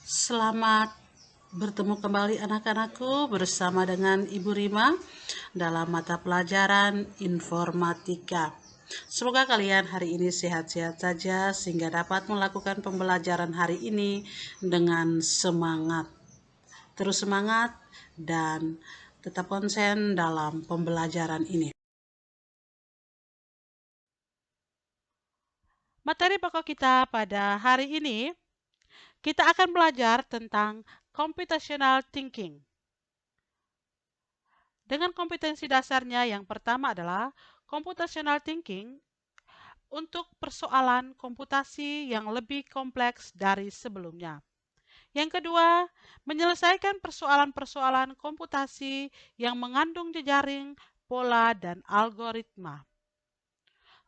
Selamat bertemu kembali anak-anakku bersama dengan Ibu Rima dalam mata pelajaran informatika. Semoga kalian hari ini sehat-sehat saja sehingga dapat melakukan pembelajaran hari ini dengan semangat. Terus semangat dan tetap konsen dalam pembelajaran ini. Materi pokok kita pada hari ini, kita akan belajar tentang computational thinking. Dengan kompetensi dasarnya yang pertama adalah computational thinking untuk persoalan komputasi yang lebih kompleks dari sebelumnya. Yang kedua, menyelesaikan persoalan-persoalan komputasi yang mengandung jejaring, pola, dan algoritma.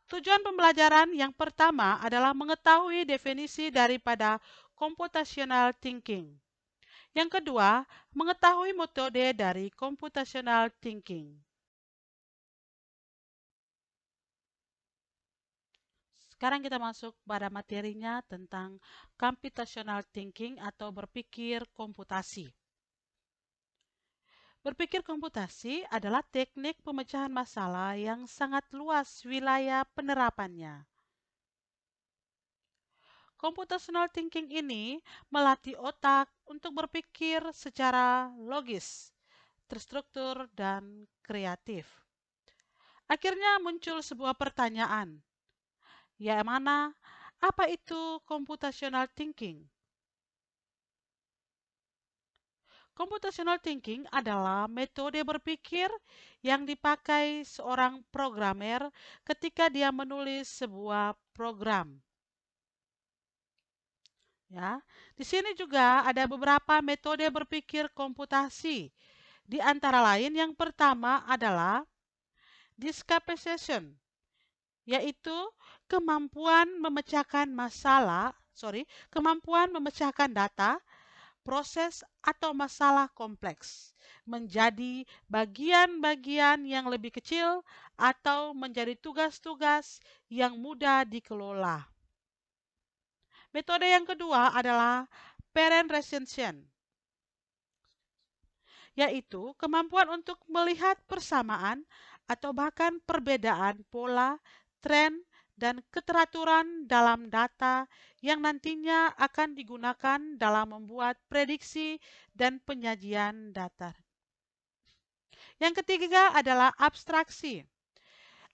Tujuan pembelajaran yang pertama adalah mengetahui definisi daripada computational thinking. Yang kedua, mengetahui metode dari computational thinking. Sekarang kita masuk pada materinya tentang computational thinking atau berpikir komputasi. Berpikir komputasi adalah teknik pemecahan masalah yang sangat luas wilayah penerapannya. Computational thinking ini melatih otak untuk berpikir secara logis, terstruktur, dan kreatif. Akhirnya muncul sebuah pertanyaan, apa itu computational thinking? Computational thinking adalah metode berpikir yang dipakai seorang programmer ketika dia menulis sebuah program. Ya, di sini juga ada beberapa metode berpikir komputasi. Di antara lain yang pertama adalah discapacity, yaitu kemampuan memecahkan data, proses atau masalah kompleks menjadi bagian-bagian yang lebih kecil atau menjadi tugas-tugas yang mudah dikelola. Metode yang kedua adalah parent recognition, yaitu kemampuan untuk melihat persamaan atau bahkan perbedaan pola, tren, dan keteraturan dalam data yang nantinya akan digunakan dalam membuat prediksi dan penyajian data. Yang ketiga adalah abstraksi.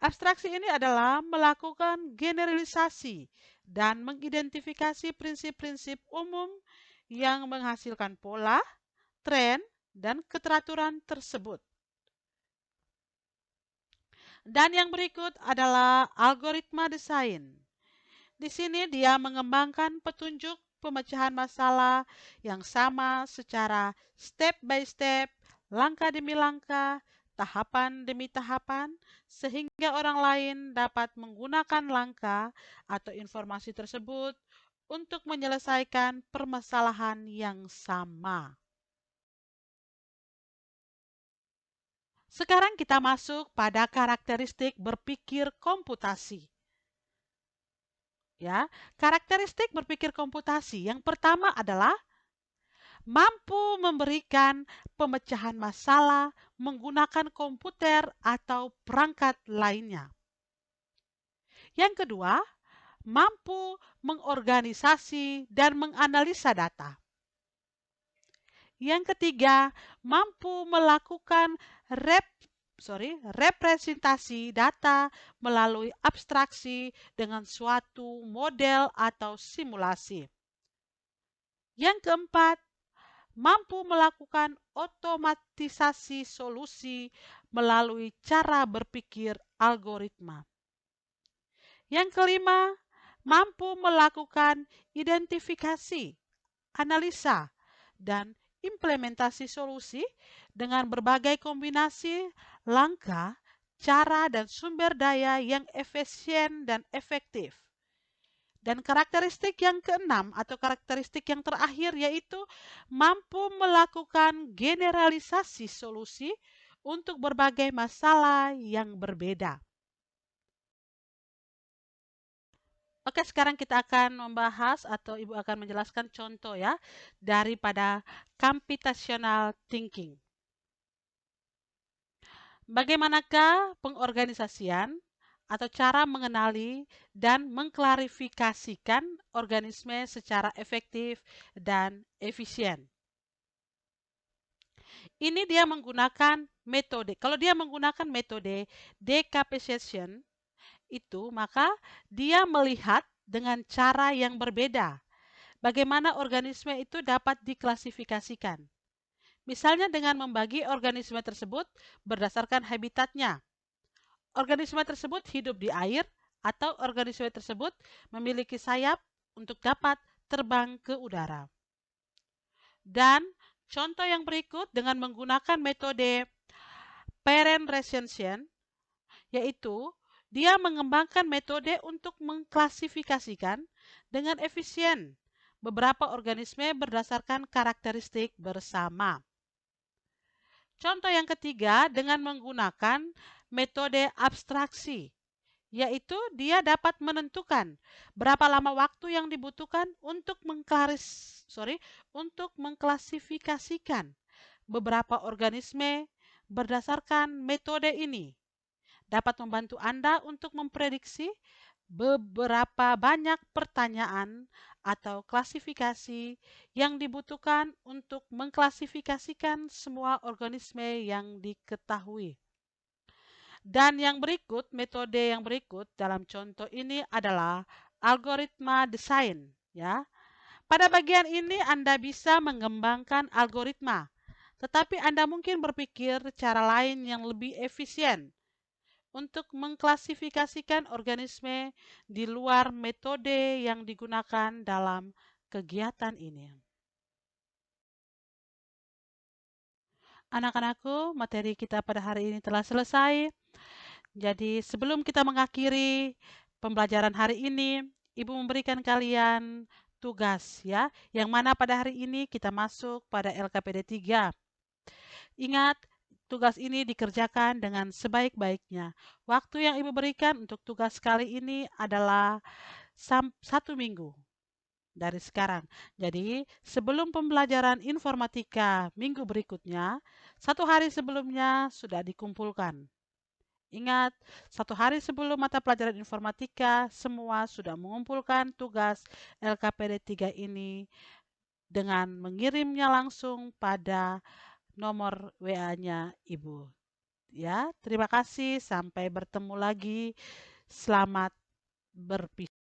Abstraksi ini adalah melakukan generalisasi dan mengidentifikasi prinsip-prinsip umum yang menghasilkan pola, tren, dan keteraturan tersebut. Dan yang berikut adalah algoritma desain. Di sini dia mengembangkan petunjuk pemecahan masalah yang sama secara step by step, langkah demi langkah, tahapan demi tahapan, sehingga orang lain dapat menggunakan langkah atau informasi tersebut untuk menyelesaikan permasalahan yang sama. Sekarang kita masuk pada karakteristik berpikir komputasi. Ya, karakteristik berpikir komputasi yang pertama adalah mampu memberikan pemecahan masalah menggunakan komputer atau perangkat lainnya. Yang kedua, mampu mengorganisasi dan menganalisa data. Yang ketiga, mampu melakukan representasi data melalui abstraksi dengan suatu model atau simulasi. Yang keempat, mampu melakukan otomatisasi solusi melalui cara berpikir algoritma. Yang kelima, mampu melakukan identifikasi, analisa, dan implementasi solusi dengan berbagai kombinasi langkah, cara, dan sumber daya yang efisien dan efektif. Dan karakteristik yang keenam atau karakteristik yang terakhir yaitu mampu melakukan generalisasi solusi untuk berbagai masalah yang berbeda. Oke, sekarang kita akan membahas atau Ibu akan menjelaskan contoh ya daripada computational thinking. Bagaimanakah pengorganisasian atau cara mengenali dan mengklarifikasikan organisme secara efektif dan efisien? Ini dia menggunakan metode. Kalau dia menggunakan metode decapsulation itu, maka dia melihat dengan cara yang berbeda. Bagaimana organisme itu dapat diklasifikasikan. Misalnya dengan membagi organisme tersebut berdasarkan habitatnya. Organisme tersebut hidup di air atau organisme tersebut memiliki sayap untuk dapat terbang ke udara. Dan contoh yang berikut dengan menggunakan metode parent recension, yaitu dia mengembangkan metode untuk mengklasifikasikan dengan efisien beberapa organisme berdasarkan karakteristik bersama. Contoh yang ketiga dengan menggunakan metode abstraksi, yaitu dia dapat menentukan berapa lama waktu yang dibutuhkan untuk mengklasifikasikan beberapa organisme berdasarkan metode ini. Dapat membantu Anda untuk memprediksi beberapa banyak pertanyaan atau klasifikasi yang dibutuhkan untuk mengklasifikasikan semua organisme yang diketahui. Dan yang berikut, metode yang berikut dalam contoh ini adalah algoritma desain, ya. Pada bagian ini Anda bisa mengembangkan algoritma, tetapi Anda mungkin berpikir cara lain yang lebih efisien untuk mengklasifikasikan organisme di luar metode yang digunakan dalam kegiatan ini. Anak-anakku, materi kita pada hari ini telah selesai. Jadi sebelum kita mengakhiri pembelajaran hari ini, Ibu memberikan kalian tugas ya, yang mana pada hari ini kita masuk pada LKPD 3. Ingat, tugas ini dikerjakan dengan sebaik-baiknya. Waktu yang Ibu berikan untuk tugas kali ini adalah 1 minggu dari sekarang. Jadi, sebelum pembelajaran informatika minggu berikutnya, 1 hari sebelumnya sudah dikumpulkan. Ingat, 1 hari sebelum mata pelajaran informatika, semua sudah mengumpulkan tugas LKPD 3 ini dengan mengirimnya langsung pada nomor WA-nya Ibu. Ya, terima kasih. Sampai bertemu lagi. Selamat berpisah.